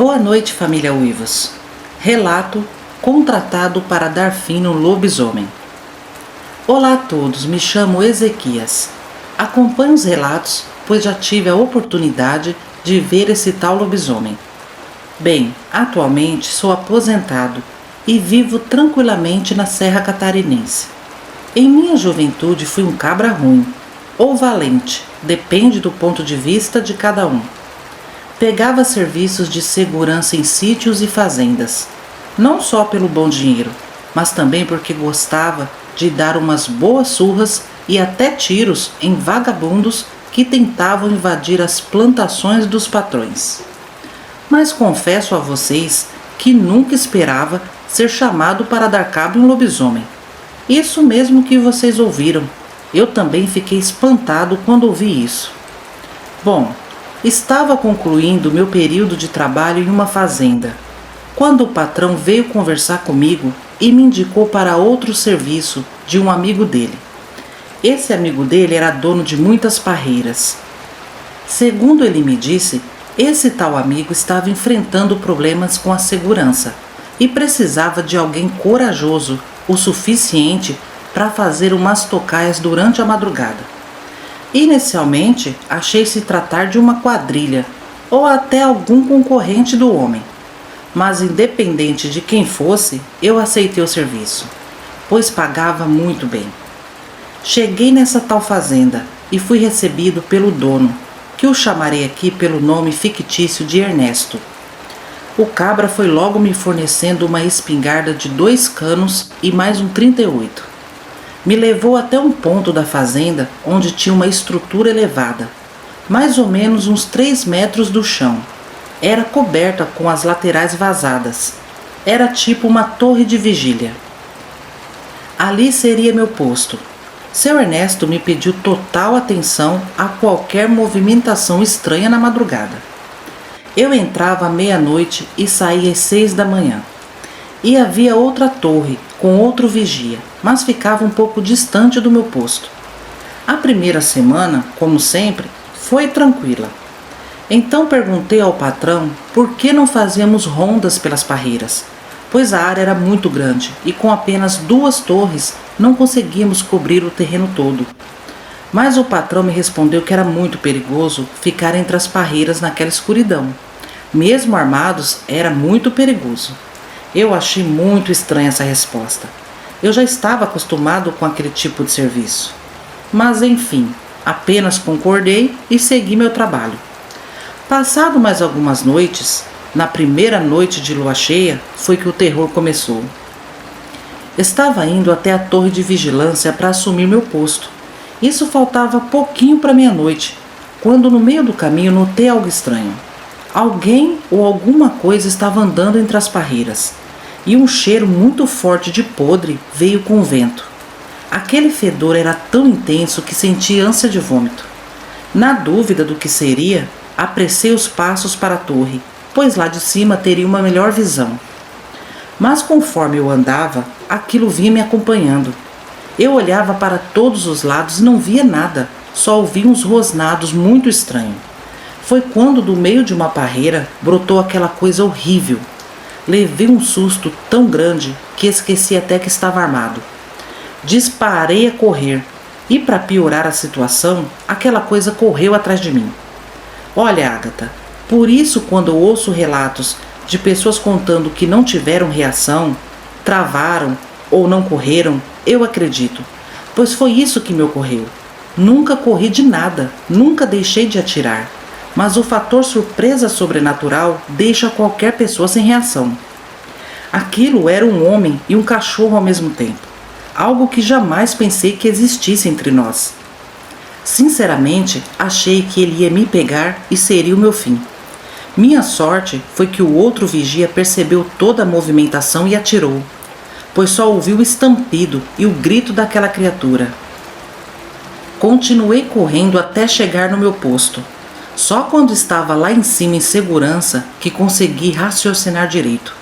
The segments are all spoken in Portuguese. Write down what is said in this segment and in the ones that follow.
Boa noite, família Uivos. Relato: contratado para dar fim no lobisomem. Olá a todos, me chamo Ezequias. Acompanho os relatos, pois já tive a oportunidade de ver esse tal lobisomem. Bem, atualmente sou aposentado e vivo tranquilamente na Serra Catarinense. Em minha juventude fui um cabra ruim, ou valente, depende do ponto de vista de cada um. Pegava serviços de segurança em sítios e fazendas, não só pelo bom dinheiro, mas também porque gostava de dar umas boas surras e até tiros em vagabundos que tentavam invadir as plantações dos patrões. Mas confesso a vocês que nunca esperava ser chamado para dar cabo em um lobisomem. Isso mesmo que vocês ouviram. Eu também fiquei espantado quando ouvi isso. Bom, estava concluindo meu período de trabalho em uma fazenda, quando o patrão veio conversar comigo e me indicou para outro serviço de um amigo dele. Esse amigo dele era dono de muitas parreiras. Segundo ele me disse, esse tal amigo estava enfrentando problemas com a segurança e precisava de alguém corajoso o suficiente para fazer umas tocaias durante a madrugada. Inicialmente, achei se tratar de uma quadrilha ou até algum concorrente do homem, mas independente de quem fosse, eu aceitei o serviço, pois pagava muito bem. Cheguei nessa tal fazenda e fui recebido pelo dono, que o chamarei aqui pelo nome fictício de Ernesto. O cabra foi logo me fornecendo uma espingarda de 2 canos e mais um 38. Me levou até um ponto da fazenda onde tinha uma estrutura elevada, mais ou menos uns 3 metros do chão. Era coberta com as laterais vazadas. Era tipo uma torre de vigília. Ali seria meu posto. Seu Ernesto me pediu total atenção a qualquer movimentação estranha na madrugada. Eu entrava à meia-noite e saía às 6 da manhã. E havia outra torre com outro vigia, mas ficava um pouco distante do meu posto. A primeira semana, como sempre, foi tranquila. Então perguntei ao patrão por que não fazíamos rondas pelas parreiras, pois a área era muito grande e com apenas 2 torres não conseguíamos cobrir o terreno todo. Mas o patrão me respondeu que era muito perigoso ficar entre as parreiras naquela escuridão. Mesmo armados, era muito perigoso. Eu achei muito estranha essa resposta. Eu já estava acostumado com aquele tipo de serviço. Mas enfim, apenas concordei e segui meu trabalho. Passado mais algumas noites, na primeira noite de lua cheia, foi que o terror começou. Estava indo até a torre de vigilância para assumir meu posto. Isso faltava pouquinho para meia-noite, quando no meio do caminho notei algo estranho. Alguém ou alguma coisa estava andando entre as parreiras, e um cheiro muito forte de podre veio com o vento. Aquele fedor era tão intenso que senti ânsia de vômito. Na dúvida do que seria, apressei os passos para a torre, pois lá de cima teria uma melhor visão. Mas conforme eu andava, aquilo vinha me acompanhando. Eu olhava para todos os lados e não via nada, só ouvia uns rosnados muito estranhos. Foi quando do meio de uma parreira brotou aquela coisa horrível. Levei um susto tão grande que esqueci até que estava armado. Disparei a correr e, para piorar a situação, aquela coisa correu atrás de mim. Olha, Ágata, por isso quando eu ouço relatos de pessoas contando que não tiveram reação, travaram ou não correram, eu acredito, pois foi isso que me ocorreu. Nunca corri de nada, nunca deixei de atirar. Mas o fator surpresa sobrenatural deixa qualquer pessoa sem reação. Aquilo era um homem e um cachorro ao mesmo tempo, algo que jamais pensei que existisse entre nós. Sinceramente, achei que ele ia me pegar e seria o meu fim. Minha sorte foi que o outro vigia percebeu toda a movimentação e atirou, pois só ouviu o estampido e o grito daquela criatura. Continuei correndo até chegar no meu posto. Só quando estava lá em cima em segurança que consegui raciocinar direito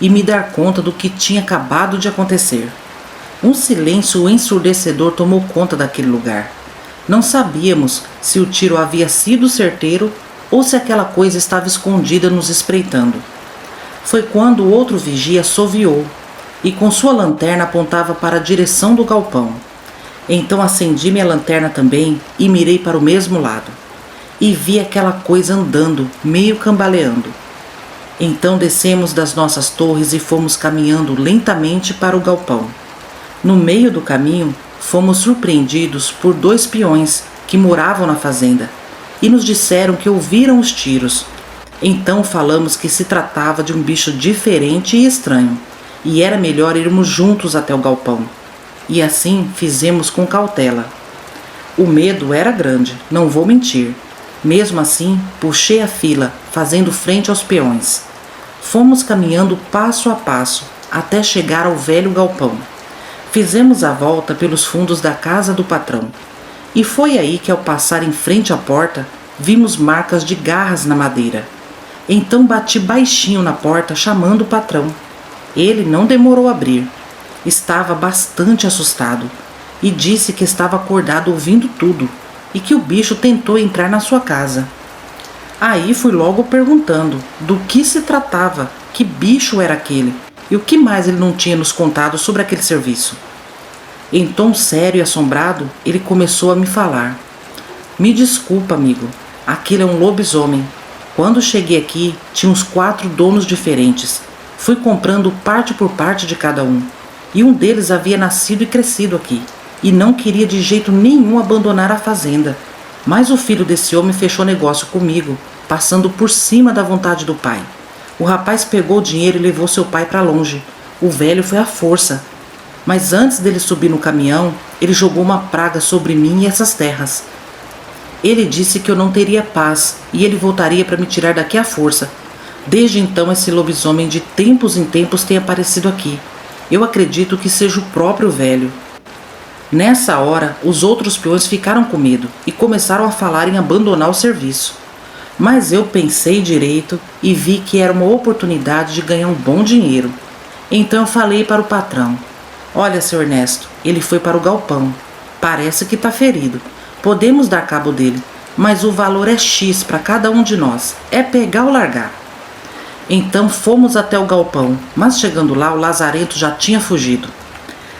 e me dar conta do que tinha acabado de acontecer. Um silêncio ensurdecedor tomou conta daquele lugar. Não sabíamos se o tiro havia sido certeiro ou se aquela coisa estava escondida nos espreitando. Foi quando o outro vigia assoviou e com sua lanterna apontava para a direção do galpão. Então acendi minha lanterna também e mirei para o mesmo lado. E vi aquela coisa andando, meio cambaleando. Então descemos das nossas torres e fomos caminhando lentamente para o galpão. No meio do caminho, fomos surpreendidos por 2 peões que moravam na fazenda e nos disseram que ouviram os tiros. Então falamos que se tratava de um bicho diferente e estranho, e era melhor irmos juntos até o galpão. E assim fizemos com cautela. O medo era grande, não vou mentir. Mesmo assim, puxei a fila, fazendo frente aos peões. Fomos caminhando passo a passo, até chegar ao velho galpão. Fizemos a volta pelos fundos da casa do patrão. E foi aí que, ao passar em frente à porta, vimos marcas de garras na madeira. Então bati baixinho na porta, chamando o patrão. Ele não demorou a abrir. Estava bastante assustado e disse que estava acordado ouvindo tudo e que o bicho tentou entrar na sua casa. Aí fui logo perguntando do que se tratava, que bicho era aquele e o que mais ele não tinha nos contado sobre aquele serviço. Em tom sério e assombrado, ele começou a me falar. Me desculpa, amigo, aquele é um lobisomem. Quando cheguei aqui, tinha uns 4 donos diferentes. Fui comprando parte por parte de cada um. E um deles havia nascido e crescido aqui, e não queria de jeito nenhum abandonar a fazenda. Mas o filho desse homem fechou negócio comigo, passando por cima da vontade do pai. O rapaz pegou o dinheiro e levou seu pai para longe. O velho foi à força. Mas antes dele subir no caminhão, ele jogou uma praga sobre mim e essas terras. Ele disse que eu não teria paz e ele voltaria para me tirar daqui à força. Desde então esse lobisomem de tempos em tempos tem aparecido aqui. Eu acredito que seja o próprio velho. Nessa hora, os outros peões ficaram com medo e começaram a falar em abandonar o serviço. Mas eu pensei direito e vi que era uma oportunidade de ganhar um bom dinheiro. Então eu falei para o patrão. Olha, seu Ernesto, ele foi para o galpão. Parece que está ferido. Podemos dar cabo dele, mas o valor é X para cada um de nós. É pegar ou largar. Então fomos até o galpão, mas chegando lá o lazarento já tinha fugido.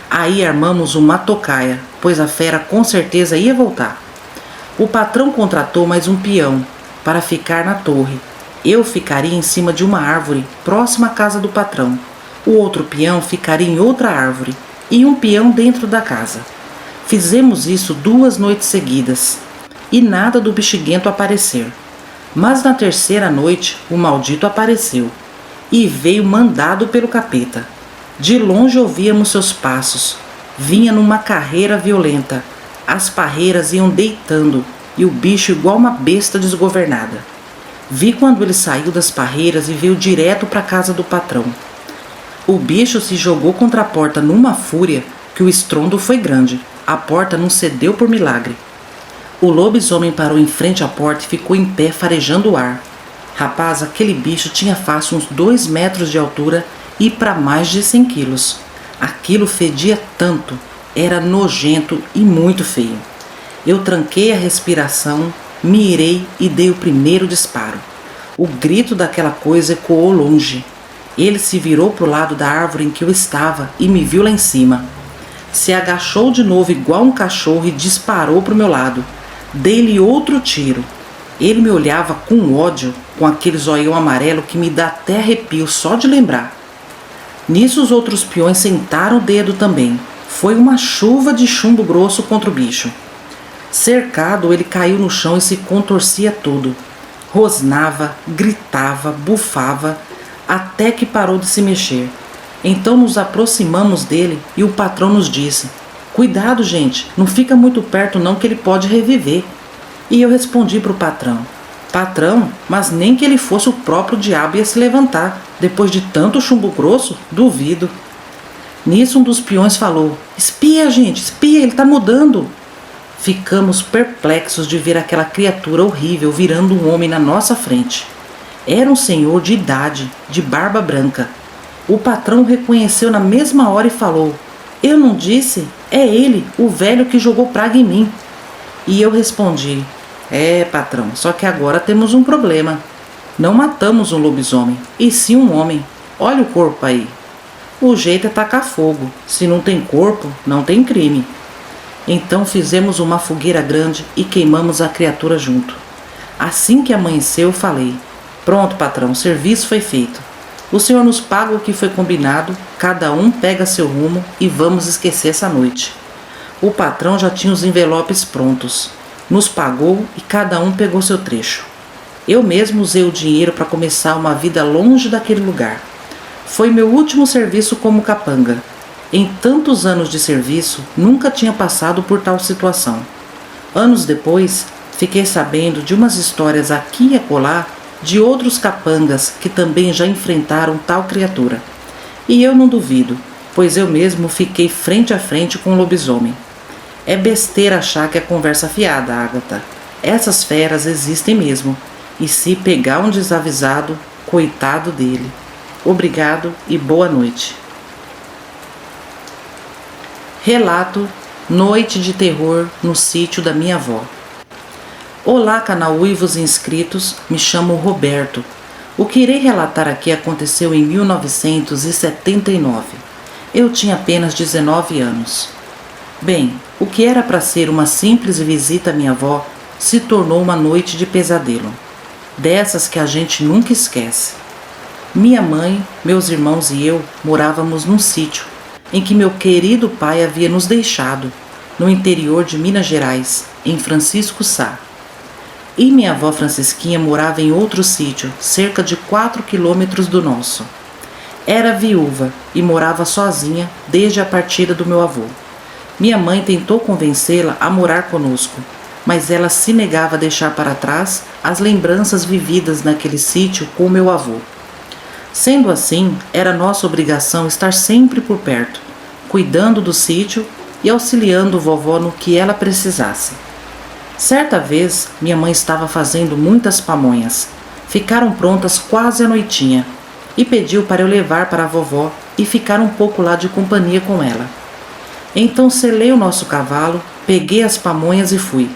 Aí armamos uma tocaia, pois a fera com certeza ia voltar. O patrão contratou mais um peão para ficar na torre. Eu ficaria em cima de uma árvore próxima à casa do patrão. O outro peão ficaria em outra árvore e um peão dentro da casa. Fizemos isso 2 noites seguidas e nada do bexiguento aparecer. Mas na terceira noite o maldito apareceu e veio mandado pelo capeta. De longe ouvíamos seus passos. Vinha numa carreira violenta. As parreiras iam deitando e o bicho igual uma besta desgovernada. Vi quando ele saiu das parreiras e veio direto para a casa do patrão. O bicho se jogou contra a porta numa fúria que o estrondo foi grande. A porta não cedeu por milagre. O lobisomem parou em frente à porta e ficou em pé farejando o ar. Rapaz, aquele bicho tinha fácil uns 2 metros de altura e para mais de 100 quilos. Aquilo fedia tanto, era nojento e muito feio. Eu tranquei a respiração, mirei e dei o primeiro disparo. O grito daquela coisa ecoou longe. Ele se virou para o lado da árvore em que eu estava e me viu lá em cima. Se agachou de novo igual um cachorro e disparou para o meu lado. Dei-lhe outro tiro. Ele me olhava com ódio, com aquele zoião amarelo que me dá até arrepio só de lembrar. Nisso os outros peões sentaram o dedo também. Foi uma chuva de chumbo grosso contra o bicho. Cercado, ele caiu no chão e se contorcia todo. Rosnava, gritava, bufava, até que parou de se mexer. Então nos aproximamos dele e o patrão nos disse: cuidado, gente, não fica muito perto não que ele pode reviver. E eu respondi para o patrão: patrão, mas nem que ele fosse o próprio diabo ia se levantar. Depois de tanto chumbo grosso, duvido. Nisso um dos peões falou: espia, gente, espia, ele está mudando. Ficamos perplexos de ver aquela criatura horrível virando um homem na nossa frente. Era um senhor de idade, de barba branca. O patrão o reconheceu na mesma hora e falou: eu não disse? É ele, o velho que jogou praga em mim. E eu respondi: É, patrão, só que agora temos um problema. Não matamos um lobisomem, e sim um homem. Olha o corpo aí. O jeito é tacar fogo. Se não tem corpo, não tem crime. Então fizemos uma fogueira grande e queimamos a criatura junto. Assim que amanheceu, falei: pronto, patrão, o serviço foi feito. O senhor nos paga o que foi combinado, cada um pega seu rumo e vamos esquecer essa noite. O patrão já tinha os envelopes prontos. Nos pagou e cada um pegou seu trecho. Eu mesmo usei o dinheiro para começar uma vida longe daquele lugar. Foi meu último serviço como capanga. Em tantos anos de serviço, nunca tinha passado por tal situação. Anos depois, fiquei sabendo de umas histórias aqui e acolá de outros capangas que também já enfrentaram tal criatura. E eu não duvido, pois eu mesmo fiquei frente a frente com o lobisomem. É besteira achar que é conversa fiada, Ágata. Essas feras existem mesmo. E se pegar um desavisado, coitado dele. Obrigado e boa noite. Relato: Noite de terror no sítio da minha avó. Olá, canal Uivos inscritos, me chamo Roberto. O que irei relatar aqui aconteceu em 1979. Eu tinha apenas 19 anos. Bem, o que era para ser uma simples visita à minha avó se tornou uma noite de pesadelo. Dessas que a gente nunca esquece. Minha mãe, meus irmãos e eu morávamos num sítio em que meu querido pai havia nos deixado, no interior de Minas Gerais, em Francisco Sá. E minha avó Francisquinha morava em outro sítio, cerca de 4 quilômetros do nosso. Era viúva e morava sozinha desde a partida do meu avô. Minha mãe tentou convencê-la a morar conosco, mas ela se negava a deixar para trás as lembranças vividas naquele sítio com meu avô. Sendo assim, era nossa obrigação estar sempre por perto, cuidando do sítio e auxiliando vovó no que ela precisasse. Certa vez, minha mãe estava fazendo muitas pamonhas. Ficaram prontas quase à noitinha e pediu para eu levar para a vovó e ficar um pouco lá de companhia com ela. Então selei o nosso cavalo, peguei as pamonhas e fui.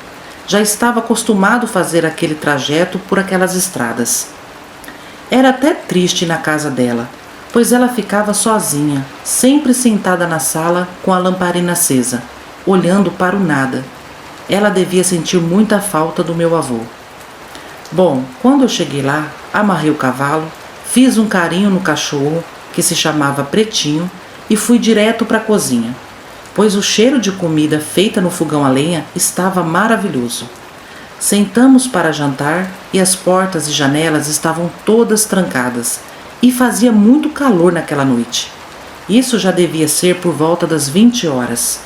Já estava acostumado a fazer aquele trajeto por aquelas estradas. Era até triste na casa dela, pois ela ficava sozinha, sempre sentada na sala com a lamparina acesa, olhando para o nada. Ela devia sentir muita falta do meu avô. Bom, quando eu cheguei lá, amarrei o cavalo, fiz um carinho no cachorro, que se chamava Pretinho, e fui direto para a cozinha, pois o cheiro de comida feita no fogão a lenha estava maravilhoso. Sentamos para jantar e as portas e janelas estavam todas trancadas e fazia muito calor naquela noite. Isso já devia ser por volta das 20 horas.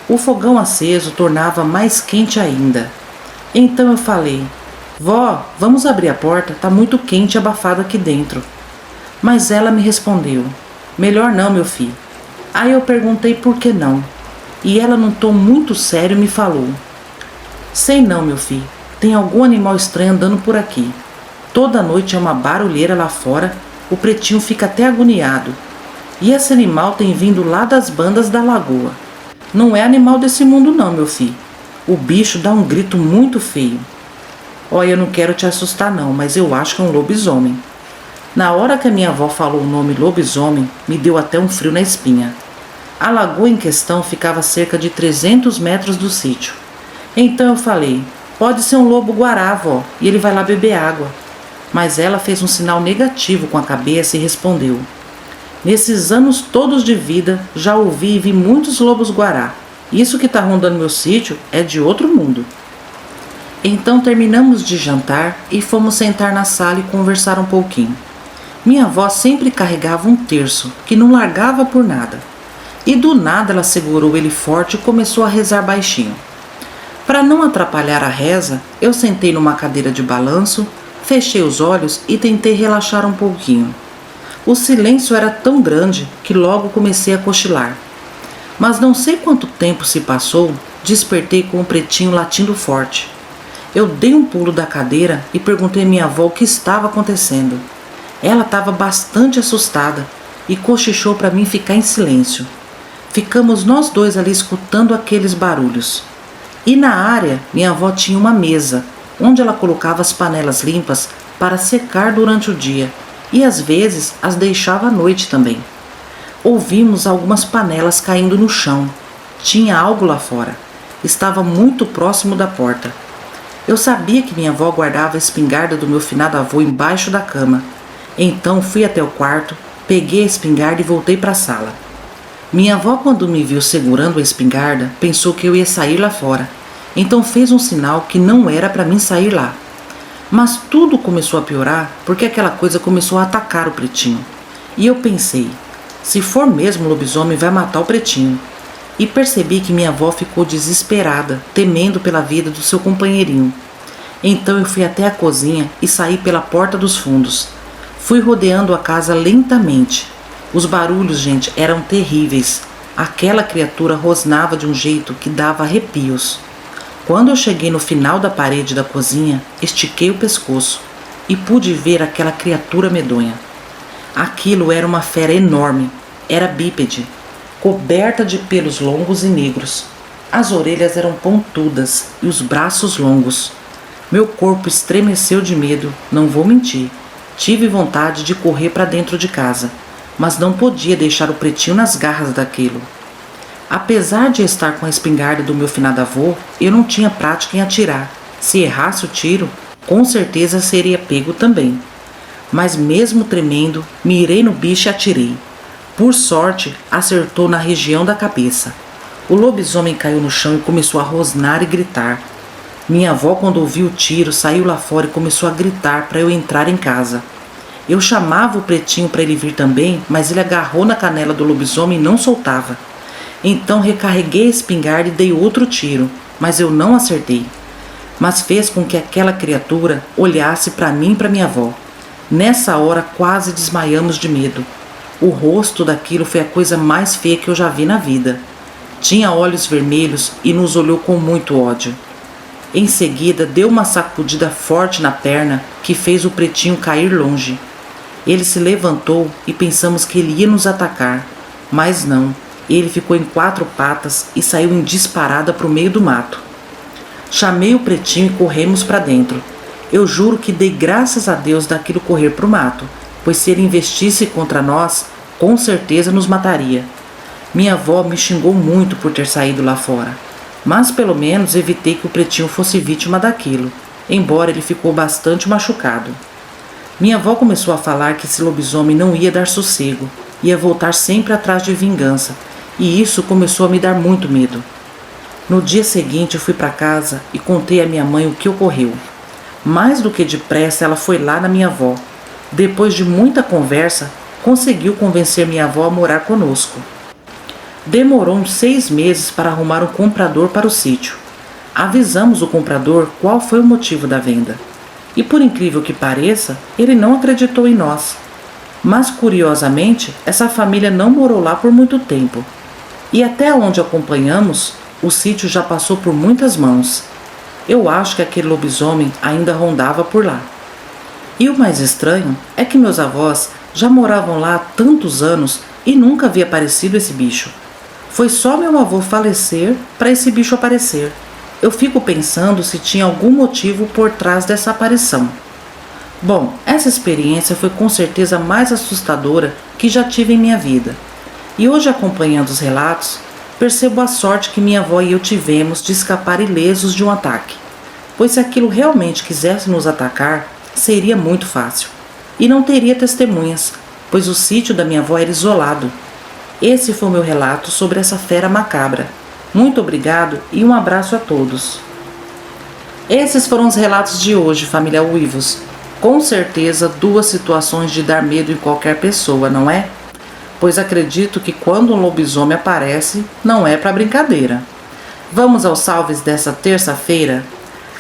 O fogão aceso tornava mais quente ainda. Então eu falei: vó, vamos abrir a porta, tá muito quente e abafado aqui dentro. Mas ela me respondeu: melhor não, meu filho. Aí eu perguntei por que não. E ela num tom muito sério me falou: sei não, meu filho, tem algum animal estranho andando por aqui. Toda noite é uma barulheira lá fora, o Pretinho fica até agoniado. E esse animal tem vindo lá das bandas da lagoa. Não é animal desse mundo não, meu filho. O bicho dá um grito muito feio. Olha, eu não quero te assustar não, mas eu acho que é um lobisomem. Na hora que a minha avó falou o nome lobisomem, me deu até um frio na espinha. A lagoa em questão ficava a cerca de 300 metros do sítio. Então eu falei: pode ser um lobo-guará, vó, e ele vai lá beber água. Mas ela fez um sinal negativo com a cabeça e respondeu: nesses anos todos de vida, já ouvi e vi muitos lobos-guará. Isso que está rondando meu sítio é de outro mundo. Então terminamos de jantar e fomos sentar na sala e conversar um pouquinho. Minha avó sempre carregava um terço, que não largava por nada. E do nada ela segurou ele forte e começou a rezar baixinho. Para não atrapalhar a reza, eu sentei numa cadeira de balanço, fechei os olhos e tentei relaxar um pouquinho. O silêncio era tão grande que logo comecei a cochilar. Mas não sei quanto tempo se passou, despertei com o Pretinho latindo forte. Eu dei um pulo da cadeira e perguntei à minha avó o que estava acontecendo. Ela estava bastante assustada e cochichou para mim ficar em silêncio. Ficamos nós dois ali escutando aqueles barulhos. E na área, minha avó tinha uma mesa, onde ela colocava as panelas limpas para secar durante o dia e às vezes as deixava à noite também. Ouvimos algumas panelas caindo no chão. Tinha algo lá fora. Estava muito próximo da porta. Eu sabia que minha avó guardava a espingarda do meu finado avô embaixo da cama. Então fui até o quarto, peguei a espingarda e voltei para a sala. Minha avó, quando me viu segurando a espingarda, pensou que eu ia sair lá fora. Então fez um sinal que não era para mim sair lá. Mas tudo começou a piorar porque aquela coisa começou a atacar o pretinho. E eu pensei, se for mesmo lobisomem, vai matar o pretinho. E percebi que minha avó ficou desesperada, temendo pela vida do seu companheirinho. Então eu fui até a cozinha e saí pela porta dos fundos. Fui rodeando a casa lentamente. Os barulhos, gente, eram terríveis. Aquela criatura rosnava de um jeito que dava arrepios. Quando eu cheguei no final da parede da cozinha, estiquei o pescoço e pude ver aquela criatura medonha. Aquilo era uma fera enorme, era bípede, coberta de pelos longos e negros. As orelhas eram pontudas e os braços longos. Meu corpo estremeceu de medo, não vou mentir. Tive vontade de correr para dentro de casa, mas não podia deixar o pretinho nas garras daquilo. Apesar de estar com a espingarda do meu finado avô, eu não tinha prática em atirar. Se errasse o tiro, com certeza seria pego também. Mas mesmo tremendo, mirei no bicho e atirei. Por sorte, acertou na região da cabeça. O lobisomem caiu no chão e começou a rosnar e gritar. Minha avó, quando ouviu o tiro, saiu lá fora e começou a gritar para eu entrar em casa. Eu chamava o pretinho para ele vir também, mas ele agarrou na canela do lobisomem e não soltava. Então recarreguei a espingarda e dei outro tiro, mas eu não acertei. Mas fez com que aquela criatura olhasse para mim e para minha avó. Nessa hora quase desmaiamos de medo. O rosto daquilo foi a coisa mais feia que eu já vi na vida. Tinha olhos vermelhos e nos olhou com muito ódio. Em seguida deu uma sacudida forte na perna que fez o pretinho cair longe. Ele se levantou e pensamos que ele ia nos atacar, mas não. Ele ficou em 4 patas e saiu em disparada para o meio do mato. Chamei o pretinho e corremos para dentro. Eu juro que dei graças a Deus daquilo correr para o mato, pois se ele investisse contra nós, com certeza nos mataria. Minha avó me xingou muito por ter saído lá fora, mas pelo menos evitei que o pretinho fosse vítima daquilo, embora ele ficou bastante machucado. Minha avó começou a falar que esse lobisomem não ia dar sossego, ia voltar sempre atrás de vingança, e isso começou a me dar muito medo. No dia seguinte eu fui para casa e contei à minha mãe o que ocorreu. Mais do que depressa ela foi lá na minha avó. Depois de muita conversa, conseguiu convencer minha avó a morar conosco. Demorou uns 6 meses para arrumar um comprador para o sítio. Avisamos o comprador qual foi o motivo da venda. E por incrível que pareça, ele não acreditou em nós. Mas curiosamente, essa família não morou lá por muito tempo. E até onde acompanhamos, o sítio já passou por muitas mãos. Eu acho que aquele lobisomem ainda rondava por lá. E o mais estranho é que meus avós já moravam lá há tantos anos e nunca havia aparecido esse bicho. Foi só meu avô falecer para esse bicho aparecer. Eu fico pensando se tinha algum motivo por trás dessa aparição. Bom, essa experiência foi com certeza a mais assustadora que já tive em minha vida. E hoje, acompanhando os relatos, percebo a sorte que minha avó e eu tivemos de escapar ilesos de um ataque. Pois se aquilo realmente quisesse nos atacar, seria muito fácil. E não teria testemunhas, pois o sítio da minha avó era isolado. Esse foi o meu relato sobre essa fera macabra. Muito obrigado e um abraço a todos. Esses foram os relatos de hoje, família Uivos. Com certeza 2 situações de dar medo em qualquer pessoa, não é? Pois acredito que quando um lobisomem aparece, não é para brincadeira. Vamos aos salves dessa terça-feira?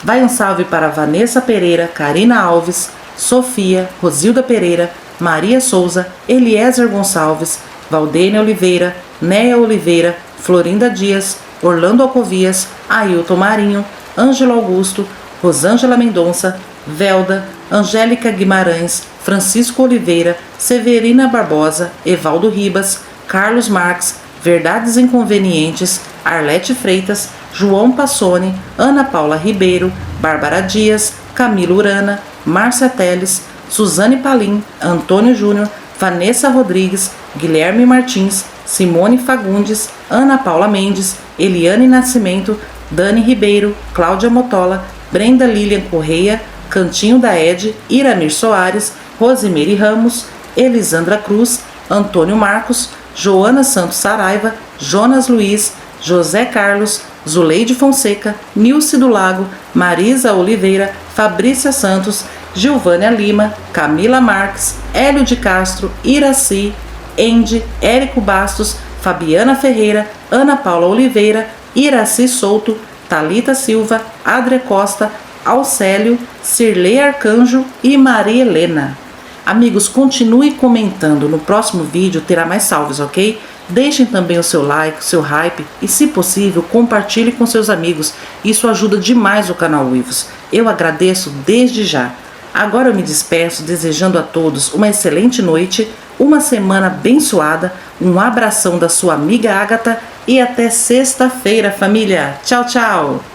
Vai um salve para Vanessa Pereira, Karina Alves, Sofia, Rosilda Pereira, Maria Souza, Eliezer Gonçalves, Valdênia Oliveira, Néia Oliveira, Florinda Dias, Orlando Alcovias, Ailton Marinho, Ângelo Augusto, Rosângela Mendonça, Velda, Angélica Guimarães, Francisco Oliveira, Severina Barbosa, Evaldo Ribas, Carlos Marques, Verdades Inconvenientes, Arlete Freitas, João Passoni, Ana Paula Ribeiro, Bárbara Dias, Camila Urana, Márcia Teles, Suzane Palim, Antônio Júnior, Vanessa Rodrigues, Guilherme Martins, Simone Fagundes, Ana Paula Mendes, Eliane Nascimento, Dani Ribeiro, Cláudia Motola, Brenda Lilian Correia, Cantinho da Ed, Iramir Soares, Rosemary Ramos, Elisandra Cruz, Antônio Marcos, Joana Santos Saraiva, Jonas Luiz, José Carlos, Zuleide Fonseca, Nilce do Lago, Marisa Oliveira, Fabrícia Santos, Gilvânia Lima, Camila Marques, Hélio de Castro, Iraci, Endi, Érico Bastos, Fabiana Ferreira, Ana Paula Oliveira, Iraci Souto, Thalita Silva, Adria Costa, Alcélio, Cirlei Arcanjo e Maria Helena. Amigos, continue comentando, no próximo vídeo terá mais salves, ok? Deixem também o seu like, o seu hype e, se possível, compartilhe com seus amigos. Isso ajuda demais o canal Uivos. Eu agradeço desde já. Agora eu me despeço desejando a todos uma excelente noite, uma semana abençoada, um abração da sua amiga Ágata e até sexta-feira, família. Tchau, tchau!